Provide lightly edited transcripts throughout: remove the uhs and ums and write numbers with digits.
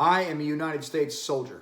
I am a United States soldier.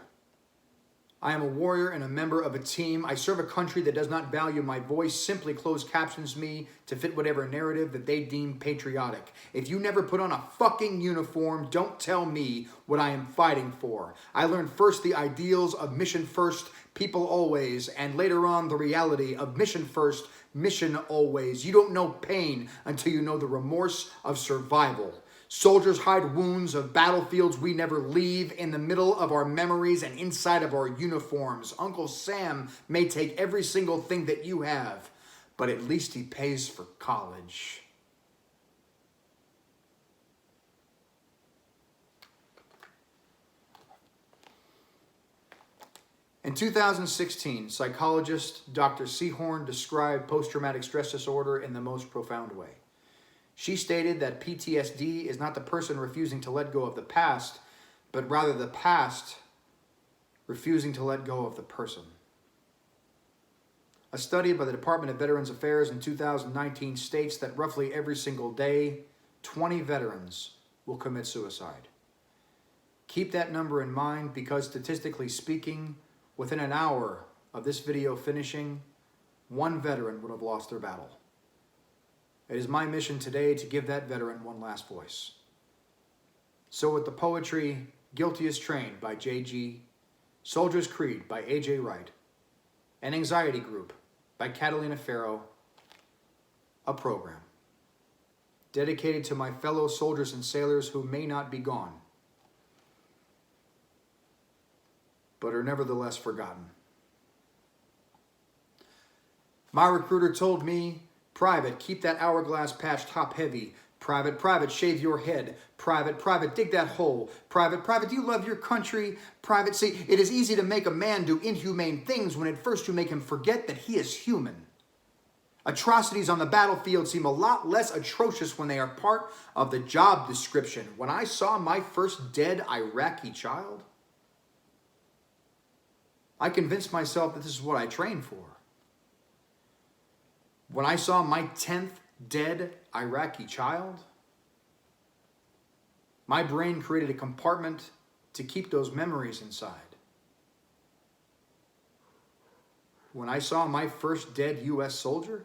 I am a warrior and a member of a team. I serve a country that does not value my voice, simply closed captions me to fit whatever narrative that they deem patriotic. If you never put on a fucking uniform, don't tell me what I am fighting for. I learned first the ideals of mission first, people always, and later on the reality of mission first, mission always. You don't know pain until you know the remorse of survival. Soldiers hide wounds of battlefields we never leave in the middle of our memories and inside of our uniforms. Uncle Sam may take every single thing that you have, but at least he pays for college. In 2016, psychologist Dr. Seahorn described post-traumatic stress disorder in the most profound way. She stated that PTSD is not the person refusing to let go of the past, but rather the past refusing to let go of the person. A study by the Department of Veterans Affairs in 2019 states that roughly every single day, 20 veterans will commit suicide. Keep that number in mind because statistically speaking, within an hour of this video finishing, one veteran would have lost their battle. It is my mission today to give that veteran one last voice. So with the poetry, Guilty as Trained by J.G., Soldier's Creed by A.J. Wright, and Anxiety Group by Catalina Farrow, a program dedicated to my fellow soldiers and sailors who may not be gone, but are nevertheless forgotten. My recruiter told me, "Private, keep that hourglass patch top heavy. Private, shave your head. Private, dig that hole. Private, do you love your country? Private, see, it is easy to make a man do inhumane things when at first you make him forget that he is human. Atrocities on the battlefield seem a lot less atrocious when they are part of the job description. When I saw my first dead Iraqi child, I convinced myself that this is what I trained for. When I saw my 10th dead Iraqi child, my brain created a compartment to keep those memories inside. When I saw my first dead U.S. soldier,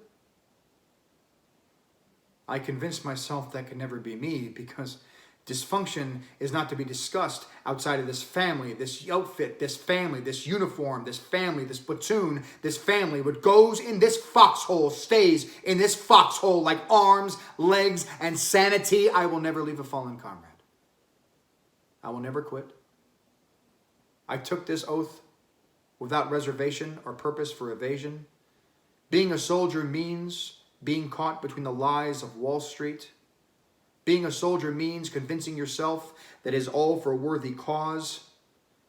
I convinced myself that could never be me because dysfunction is not to be discussed outside of this family, this outfit, this family, this uniform, this family, this platoon, this family. What goes in this foxhole stays in this foxhole like arms, legs, and sanity. I will never leave a fallen comrade. I will never quit. I took this oath without reservation or purpose for evasion. Being a soldier means being caught between the lies of Wall Street. Being a soldier means convincing yourself that it is all for a worthy cause.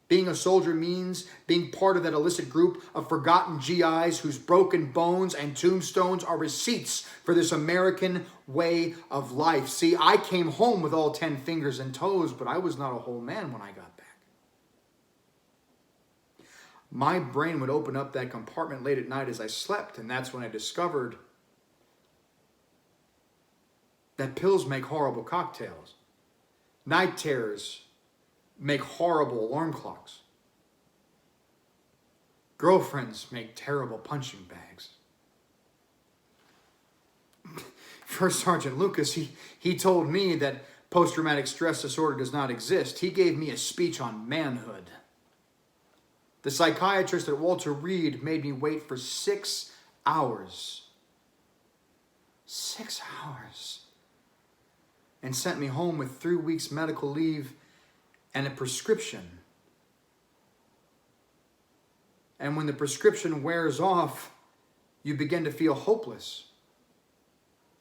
Being a soldier means being part of that illicit group of forgotten GIs whose broken bones and tombstones are receipts for this American way of life. See, I came home with all 10 fingers and toes, but I was not a whole man when I got back. My brain would open up that compartment late at night as I slept, and that's when I discovered that pills make horrible cocktails. Night terrors make horrible alarm clocks. Girlfriends make terrible punching bags. First Sergeant Lucas, he told me that post-traumatic stress disorder does not exist. He gave me a speech on manhood. The psychiatrist at Walter Reed made me wait for 6 hours. 6 hours. And sent me home with 3 weeks medical leave and a prescription. And when the prescription wears off, you begin to feel hopeless.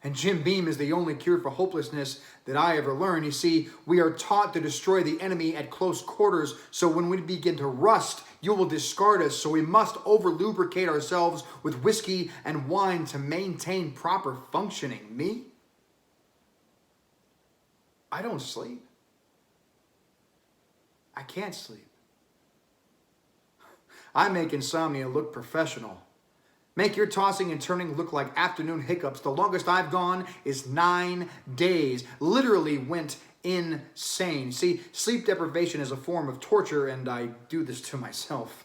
And Jim Beam is the only cure for hopelessness that I ever learned. You see, we are taught to destroy the enemy at close quarters, so when we begin to rust, you will discard us. So we must over-lubricate ourselves with whiskey and wine to maintain proper functioning. Me? I don't sleep. I can't sleep. I make insomnia look professional. Make your tossing and turning look like afternoon hiccups. The longest I've gone is 9 days. Literally went insane. See, sleep deprivation is a form of torture, and I do this to myself.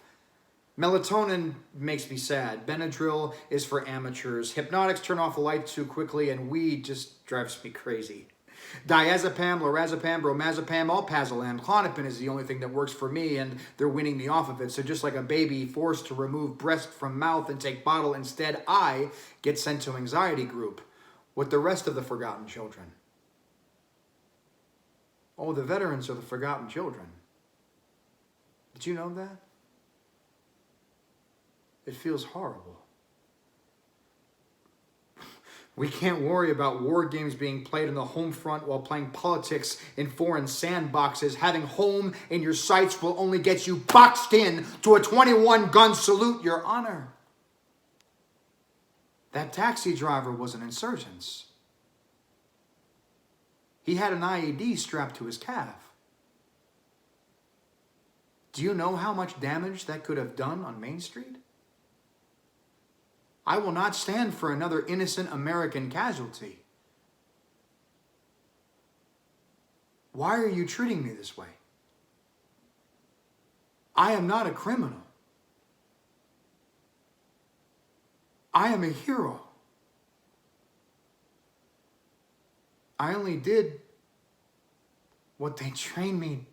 Melatonin makes me sad. Benadryl is for amateurs. Hypnotics turn off the lights too quickly, and weed just drives me crazy. Diazepam, lorazepam, bromazepam, alprazolam, Klonopin is the only thing that works for me, and they're weaning me off of it. So just like a baby forced to remove breast from mouth and take bottle instead, I get sent to anxiety group with the rest of the forgotten children. Oh, the veterans are the forgotten children. Did you know that? It feels horrible. We can't worry about war games being played in the home front while playing politics in foreign sandboxes. Having home in your sights will only get you boxed in to a 21-gun salute, Your Honor. That taxi driver was an insurgent. He had an IED strapped to his calf. Do you know how much damage that could have done on Main Street? I will not stand for another innocent American casualty. Why are you treating me this way? I am not a criminal. I am a hero. I only did what they trained me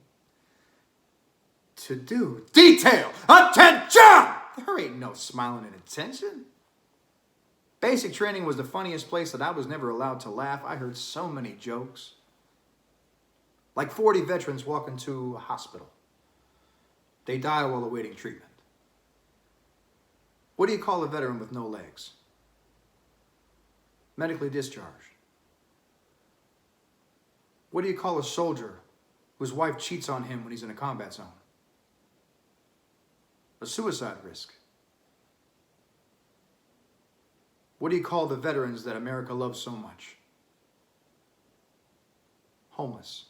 to do. Detail! Attention! There ain't no smiling at attention. Basic training was the funniest place that I was never allowed to laugh. I heard so many jokes. Like 40 veterans walk into a hospital. They die while awaiting treatment. What do you call a veteran with no legs? Medically discharged. What do you call a soldier whose wife cheats on him when he's in a combat zone? A suicide risk. What do you call the veterans that America loves so much? Homeless.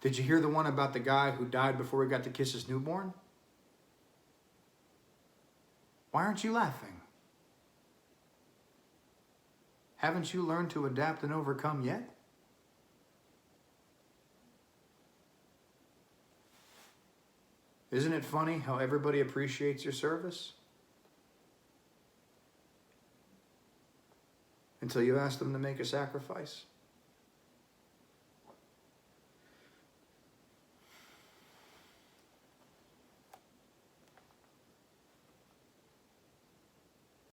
Did you hear the one about the guy who died before he got to kiss his newborn? Why aren't you laughing? Haven't you learned to adapt and overcome yet? Isn't it funny how everybody appreciates your service? Until you ask them to make a sacrifice.